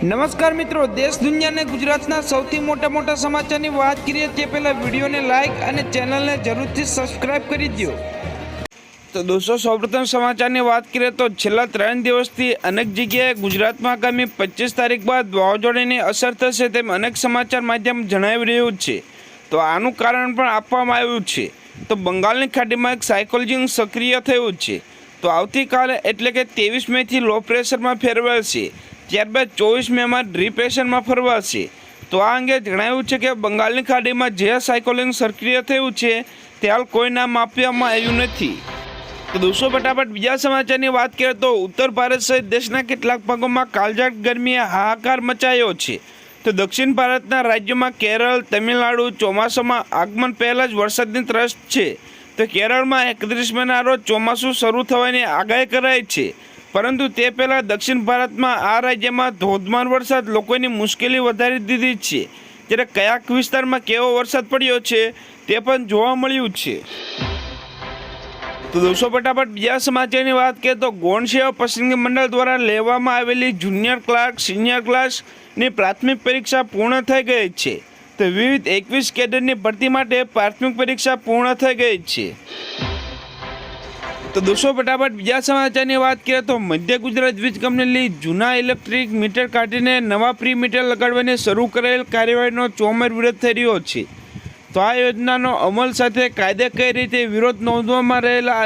નમસ્કાર મિત્રો, દેશ દુનિયાને ગુજરાતના સૌથી મોટા સમાચારની વાત કરીએ તે પહેલા વિડીયોને લાઇક અને ચેનલને જરૂરથી સબસ્ક્રાઇબ કરી દો। તો દોસ્તો, સૌપ્રથમ સમાચારની વાત કરીએ તો છેલ્લા 3 દિવસથી અનેક જગ્યાએ ગુજરાતમાં આગામી 25 તારીખ બાદ વાવાઝોડાની અસર થશે તેમ અનેક સમાચાર માધ્યમ જણાવી રહ્યું છે। તો આનું કારણ પણ આપવામાં આવ્યું છે। તો બંગાળની ખાડીમાં એક સાયક્લોન સક્રિય થયું છે। તો આવતીકાલે એટલે કે 23 મેથી લો પ્રેશરમાં ફેરવાશે, ત્યારબાદ 24 મેમાં ડિપ્રેશનમાં ફરવાશે। તો આ અંગે જણાવ્યું છે કે બંગાળની ખાડીમાં જે સાયક્લોન સક્રિય થયું છે તે હાલ કોઈ નામ આપવામાં આવ્યું નથી। તો દોસ્તો, ફટાફટ બીજા સમાચારની વાત કરીએ તો ઉત્તર ભારત સહિત દેશના કેટલાક ભાગોમાં કાળઝાળ ગરમીએ હાહાકાર મચાયો છે। તો દક્ષિણ ભારતના રાજ્યોમાં કેરળ, તમિલનાડુ ચોમાસામાં આગમન પહેલાં જ વરસાદની ત્રસ્ત છે। તો કેરળમાં 31 મેના રોજ ચોમાસું શરૂ થવાની આગાહી કરાઈ છે, પરંતુ તે પહેલાં દક્ષિણ ભારતમાં આ રાજ્યમાં ધોધમાર વરસાદ લોકોની મુશ્કેલી વધારી દીધી છે। ત્યારે કયાક વિસ્તારમાં કેવો વરસાદ પડ્યો છે તે પણ જોવા મળ્યું છે। તો દોસ્તો, ફટાફટ બીજા સમાચારની વાત કરીએ તો ગૌણ સેવા પસંદગી મંડળ દ્વારા લેવામાં આવેલી જુનિયર ક્લાર્ક, સિનિયર ક્લાસની પ્રાથમિક પરીક્ષા પૂર્ણ થઈ ગઈ છે। તો વિવિધ 21 કેડરની ભરતી માટે પ્રાથમિક પરીક્ષા પૂર્ણ થઈ ગઈ છે। તો દોસ્તો, ફટાફટ બીજા સમાચારની વાત કરીએ તો મધ્ય ગુજરાત વીજ કંપની જૂના ઇલેક્ટ્રિક મીટર કાઢીને નવા પ્રી મીટર લગાડવાની શરૂ કરેલ કાર્યવાહીનો ચોમેર વિરોધ થઈ રહ્યો છે। તો આ યોજનાનો અમલ સાથે કાયદેકીય રીતે વિરોધ નોંધવામાં રહેલા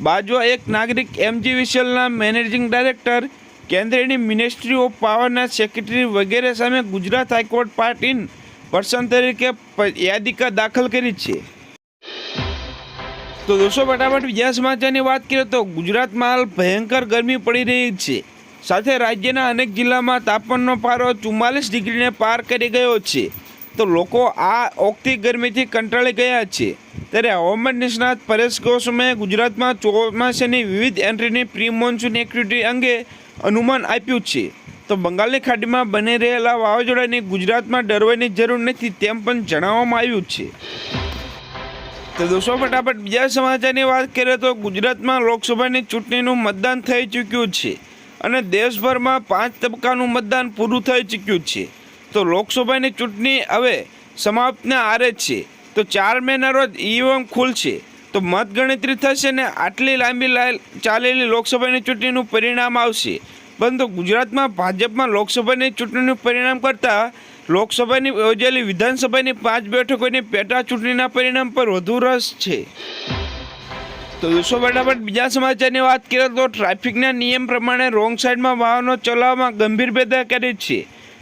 બાજવા એક નાગરિક MGVCLના મેનેજિંગ ડાયરેક્ટર, કેન્દ્રની મિનિસ્ટ્રી ઓફ પાવરના સેક્રેટરી વગેરે સામે Gujarat high court part in person તરીકે યાદિકા દાખલ કરી છે। તો દોસ્તો, ફટાફટ બીજા સમાચારની વાત કરીએ તો ગુજરાતમાં હાલ ભયંકર ગરમી પડી રહી છે, સાથે રાજ્યના અનેક જિલ્લામાં તાપમાનનો પારો 44 ડિગ્રીને પાર કરી ગયો છે। તો લોકો આ ઓગતી ગરમીથી કંટાળી ગયા છે। ત્યારે હવામાન નિષ્ણાત પરેશ ગોસ્વામીએ ગુજરાતમાં ચોમાસાની વિવિધ એન્ટ્રીની પ્રી મોન્સૂન એક્ટિવિટી અંગે અનુમાન આપ્યું છે। તો બંગાળની ખાડીમાં બની રહેલા વાવાઝોડાની ગુજરાતમાં ડરવાની જરૂર નથી તેમ પણ જણાવવામાં આવ્યું છે। તો દોસ્તો, ફટાફટ બીજા સમાચારની વાત કરીએ તો ગુજરાતમાં લોકસભાની ચૂંટણીનું મતદાન થઈ ચૂક્યું છે અને દેશભરમાં 5 તબક્કાનું મતદાન પૂરું થઈ ચૂક્યું છે। તો લોકસભાની ચૂંટણી હવે સમાપ્તને આરે છે। તો 4 મેના રોજ EVM ખુલશે, તો મતગણતરી થશે ને આટલી લાંબી ચાલેલી લોકસભાની ચૂંટણીનું પરિણામ આવશે। પરંતુ ગુજરાતમાં ભાજપમાં લોકસભાની ચૂંટણીનું પરિણામ કરતાં લોકસભાની યોજેલી વિધાનસભાની 5 બેઠકોની પેટા ચૂંટણીના પરિણામ પર વધુ રસ છે। તો દોસ્તો, ફટાફટ બીજા સમાચારની વાત કરીએ તો ટ્રાફિકના નિયમ પ્રમાણે રોંગ સાઈડમાં વાહનો ચલાવવામાં ગંભીર બેદરકારી છે।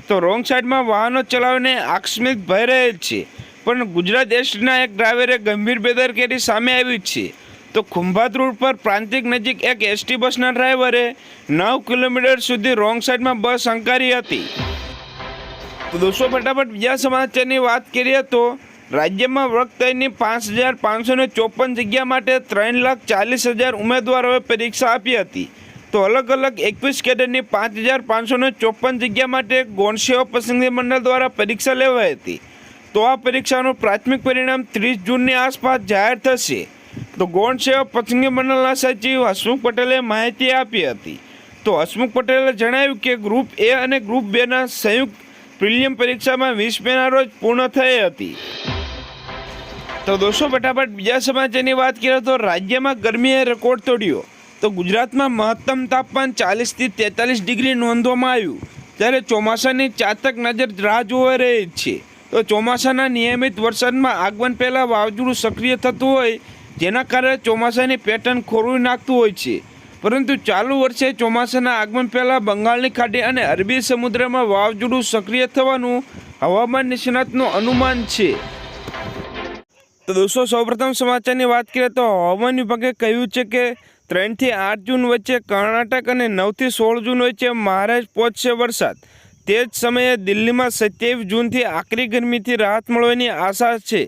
તો રોંગ સાઈડમાં વાહનો ચલાવીને આકસ્મિક ભય રહેલ છે, પણ ગુજરાત એસટીના એક ડ્રાઈવરે ગંભીર બેદરકારી સામે આવી છે। તો ખંભાત રોડ પર પ્રાંતિક નજીક એક એસટી બસના ડ્રાઈવરે 9 કિલોમીટર સુધી રોંગ સાઈડમાં બસ હંકારી હતી। તો દોસ્તો, ફટાફટ બીજા સમાચારની વાત કરીએ તો રાજ્યમાં વક્તની 5554 જગ્યા માટે 3,40,000 ઉમેદવારોએ પરીક્ષા આપી હતી। તો અલગ અલગ 21 કેડરની 5554 જગ્યા માટે ગૌણ સેવા પસંદગી મંડળ દ્વારા પરીક્ષા લેવાઈ હતી। તો આ પરીક્ષાનું પ્રાથમિક પરિણામ 30 જૂનની આસપાસ જાહેર થશે। તો ગૌણ સેવા પસંદગી મંડળના સચિવ હસમુખ પટેલે માહિતી આપી હતી। તો હસમુખ પટેલે જણાવ્યું કે ગ્રુપ A અને ગ્રુપ 2ના સંયુક્ત પ્રિલિમ પરીક્ષામાં 20 મેના રોજ પૂર્ણ થઈ હતી। તો દોસ્તો, ફટાફટ બીજા સમાચારની વાત કરીએ તો રાજ્યમાં ગરમીએ રેકોર્ડ તોડ્યો। તો ગુજરાતમાં મહત્તમ તાપમાન 40થી 43 ડિગ્રી નોંધવામાં આવ્યું, ત્યારે ચોમાસાની ચાતક નજર રાહ જોવાઈ રહી છે। તો ચોમાસાના નિયમિત વરસાદમાં આગમન પહેલાં વાવાઝોડું સક્રિય થતું હોય, જેના કારણે ચોમાસાની પેટર્ન ખોરવી નાખતું હોય છે। પરંતુ ચાલુ વર્ષે ચોમાસાના આગમન પહેલાં બંગાળની ખાડી અને અરબી સમુદ્રમાં વાવાઝોડું સક્રિય થવાનું હવામાન નિષ્ણાતનું અનુમાન છે। તો દોસ્તો, સૌપ્રથમ સમાચારની વાત કરીએ તો હવામાન વિભાગે કહ્યું છે કે 3 થી 8 જૂન વચ્ચે કર્ણાટક અને 9 થી 16 જૂન વચ્ચે મહારાષ્ટ્ર પહોંચશે વરસાદ। તે જ સમયે દિલ્હીમાં 27 જૂનથી આકરી ગરમીથી રાહત મળવાની આશા છે।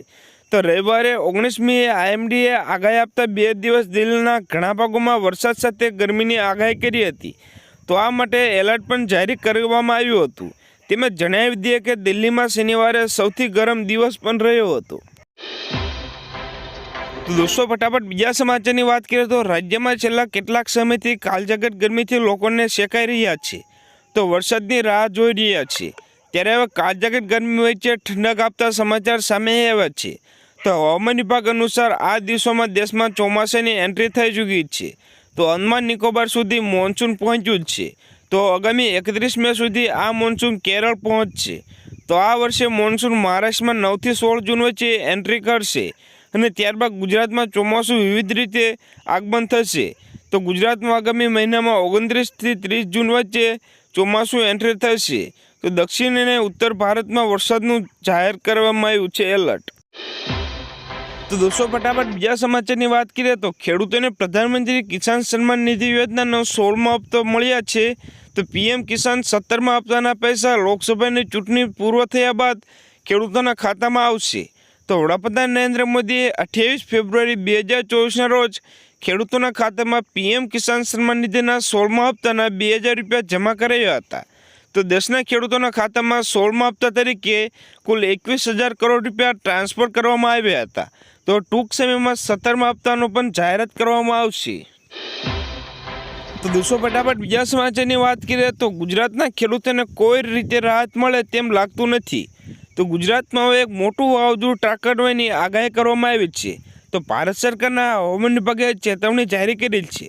તો રવિવારે 19મીએ IMDએ આગાહી આપતા 2 દિવસ દિલ્હીના ઘણા ભાગોમાં વરસાદ સાથે ગરમીની આગાહી કરી હતી। તો આ માટે એલર્ટ પણ જારી કરવામાં આવ્યું હતું। તેમજ જણાવી દઈએ કે દિલ્હીમાં શનિવારે સૌથી ગરમ દિવસ પણ રહ્યો હતો। તો દોસ્તો, ફટાફટ બીજા સમાચારની વાત કરીએ તો રાજ્યમાં છેલ્લા કેટલાક સમયથી કાળઝાળ ગરમીથી લોકોને શેકાઈ રહ્યા છે। તો વરસાદની રાહ જોઈ રહ્યા છે। ત્યારે હવે કાળઝાળ ગરમી વચ્ચે ઠંડક આપતા સમાચાર સામે આવ્યા છે। તો હવામાન વિભાગ અનુસાર આ દિવસોમાં દેશમાં ચોમાસાની એન્ટ્રી થઈ ચૂકી છે। તો અંદમાન નિકોબાર સુધી મોન્સૂન પહોંચ્યું જ છે। તો આગામી 31 મે સુધી આ મોન્સૂન કેરળ પહોંચશે। તો આ વર્ષે મોન્સૂન મહારાષ્ટ્રમાં 9 થી 16 જૂન વચ્ચે એન્ટ્રી કરશે અને ત્યારબાદ ગુજરાતમાં ચોમાસું વિવિધ રીતે આગમન થશે। તો ગુજરાતમાં આગામી મહિનામાં 29 થી 30 જૂન વચ્ચે ચોમાસું એન્ટ્રી થશે। તો દક્ષિણ અને ઉત્તર ભારતમાં વરસાદનું જાહેર કરવામાં આવ્યું છે એલર્ટ। તો દોસ્તો ફટાફટ બીજા સમાચારની વાત કરીએ તો ખેડૂતોને પ્રધાનમંત્રી કિસાન સન્માન નિધિ યોજનાનો 16મો હપ્તો મળ્યા છે। તો પીએમ કિસાન 17મા હપ્તાના પૈસા લોકસભાની ચૂંટણી પૂર્વ થયા બાદ ખેડૂતોના ખાતામાં આવશે। તો વડાપ્રધાન નરેન્દ્ર મોદીએ 28 ફેબ્રુઆરી 2024ના રોજ ખેડૂતોના ખાતામાં પીએમ કિસાન સન્માન નિધિના 16મા હપ્તાના 2000 રૂપિયા જમા કરાવ્યા હતા। તો દેશના ખેડૂતોના ખાતામાં 16મા હપ્તા તરીકે કુલ 21,000 કરોડ રૂપિયા ટ્રાન્સફર કરવામાં આવ્યા હતા। તો ટૂંક સમયમાં 17મા હપ્તાનો પણ જાહેરાત કરવામાં આવશે। તો દોસ્તો ફટાફટ બીજા સમાચારની વાત કરીએ તો ગુજરાતના ખેડૂતોને કોઈ રીતે રાહત મળે તેમ લાગતું નથી। તો ગુજરાતમાં હવે એક મોટું વાવાઝોડું ત્રાટકવાની આગાહી કરવામાં આવી છે। તો ભારત સરકારના હવામાન વિભાગે ચેતવણી જારી કરેલ છે।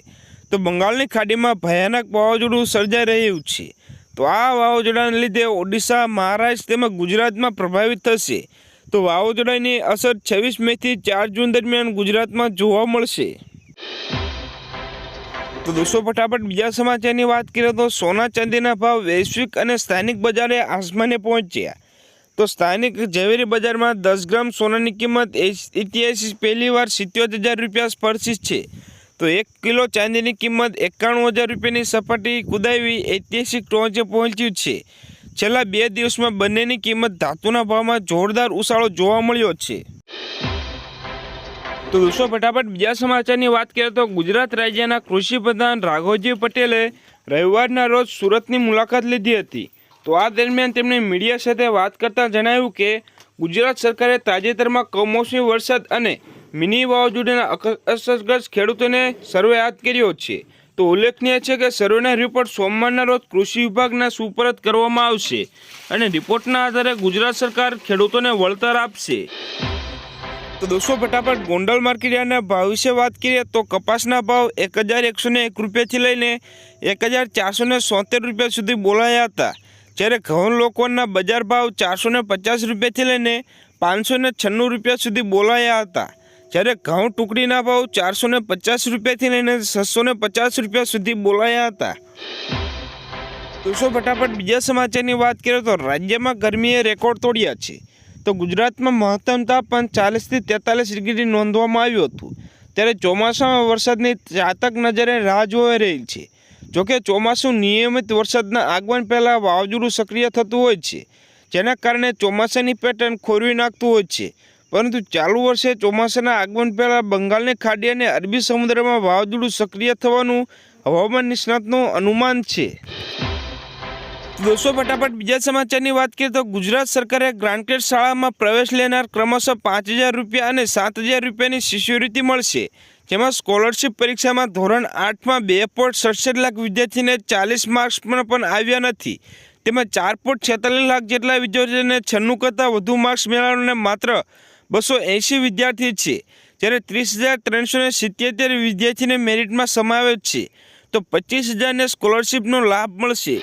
તો બંગાળની ખાડીમાં ભયાનક વાવાઝોડું સર્જાઈ રહ્યું છે। તો આ વાવાઝોડાને લીધે ઓડિશા, મહારાષ્ટ્ર તેમજ ગુજરાતમાં પ્રભાવિત થશે। તો વાવાઝોડાની અસર 26 મેથી 4 જૂન દરમિયાન ગુજરાતમાં જોવા મળશે। તો દોસ્તો ફટાફટ બીજા સમાચારની વાત કરીએ તો સોના ચાંદીના ભાવ વૈશ્વિક અને સ્થાનિક બજારે આસમાને પહોંચ્યા। તો સ્થાનિક ઝવેરી બજારમાં 10 ગ્રામ સોનાની કિંમત ઐતિહાસિક પહેલીવાર 77,000 રૂપિયા સ્પર્શી છે। તો 1 કિલો ચાંદીની કિંમત 91,000 રૂપિયાની સપાટી કુદાવી ઐતિહાસિક ટોચે પહોંચ્યું છે। છેલ્લા 2 દિવસમાં બંનેની કિંમત ધાતુના ભાવમાં જોરદાર ઉછાળો જોવા મળ્યો છે। તો દોસ્તો ફટાફટ બીજા સમાચારની વાત કરીએ તો ગુજરાત રાજ્યના કૃષિ પ્રધાન રાઘવજી પટેલે રવિવારના રોજ સુરતની મુલાકાત લીધી હતી। તો આ દરમિયાન તેમણે મીડિયા સાથે વાત કરતાં જણાવ્યું કે ગુજરાત સરકારે તાજેતરમાં કમોસમી વરસાદ અને મિની વાવાઝોડાના અસરગ્રસ્ત ખેડૂતોને સર્વે હાથ કર્યો છે। તો ઉલ્લેખનીય છે કે સર્વેના રિપોર્ટ સોમવારના રોજ કૃષિ વિભાગના સુપરત કરવામાં આવશે અને રિપોર્ટના આધારે ગુજરાત સરકાર ખેડૂતોને વળતર આપશે। તો દોસ્તો ફટાફટ ગોંડલ માર્કેટયાર્ડના ભાવ વિશે વાત કરીએ તો કપાસના ભાવ 1,101 રૂપિયાથી લઈને 1,476 રૂપિયા સુધી બોલાયા હતા। જ્યારે ઘઉં લોકોના બજાર ભાવ 450 રૂપિયાથી લઈને 596 રૂપિયા સુધી બોલાયા હતા। જ્યારે ઘઉં ટુકડીના ભાવ 450 રૂપિયાથી લઈને 650 રૂપિયા સુધી બોલાયા હતા। દોસ્તો ફટાફટ બીજા સમાચારની વાત કરીએ તો રાજ્યમાં ગરમીએ રેકોર્ડ તોડ્યા છે। તો ગુજરાતમાં મહત્તમ તાપમાન 40 થી 43 ડિગ્રી નોંધવામાં આવ્યું હતું। ત્યારે ચોમાસામાં વરસાદની ચાતક નજરે રાહ જોઈ રહી છે। જોકે ચોમાસું નિયમિત વરસાદના આગમન પહેલાં વાવાઝોડું સક્રિય થતું હોય છે, જેના કારણે ચોમાસાની પેટર્ન ખોરવી નાખતું હોય છે। પરંતુ ચાલુ વર્ષે ચોમાસાના આગમન પહેલાં બંગાળની ખાડી અને અરબી સમુદ્રમાં વાવાઝોડું સક્રિય થવાનું હવામાન નિષ્ણાતનું અનુમાન છે। દોસ્તો ફટાફટ બીજા સમાચારની વાત કરીએ તો ગુજરાત સરકારે ગ્રાન્ટેડ શાળામાં પ્રવેશ લેનાર ક્રમશઃ 5,000 રૂપિયા અને 7,000 રૂપિયાની શિષ્યવૃત્તિ મળશે। જેમાં સ્કોલરશિપ પરીક્ષામાં ધોરણ 8માં 2.67 લાખ વિદ્યાર્થીને 40 માર્ક્સ પણ આવ્યા નથી। તેમાં 4.46 લાખ જેટલા વિદ્યાર્થીઓને 96 કરતાં વધુ માર્ક્સ મેળવવાને માત્ર 280 વિદ્યાર્થી છે। જ્યારે 30,377 વિદ્યાર્થીને મેરિટમાં સમાવેશ છે। તો 25,000ને સ્કોલરશિપનો લાભ મળશે।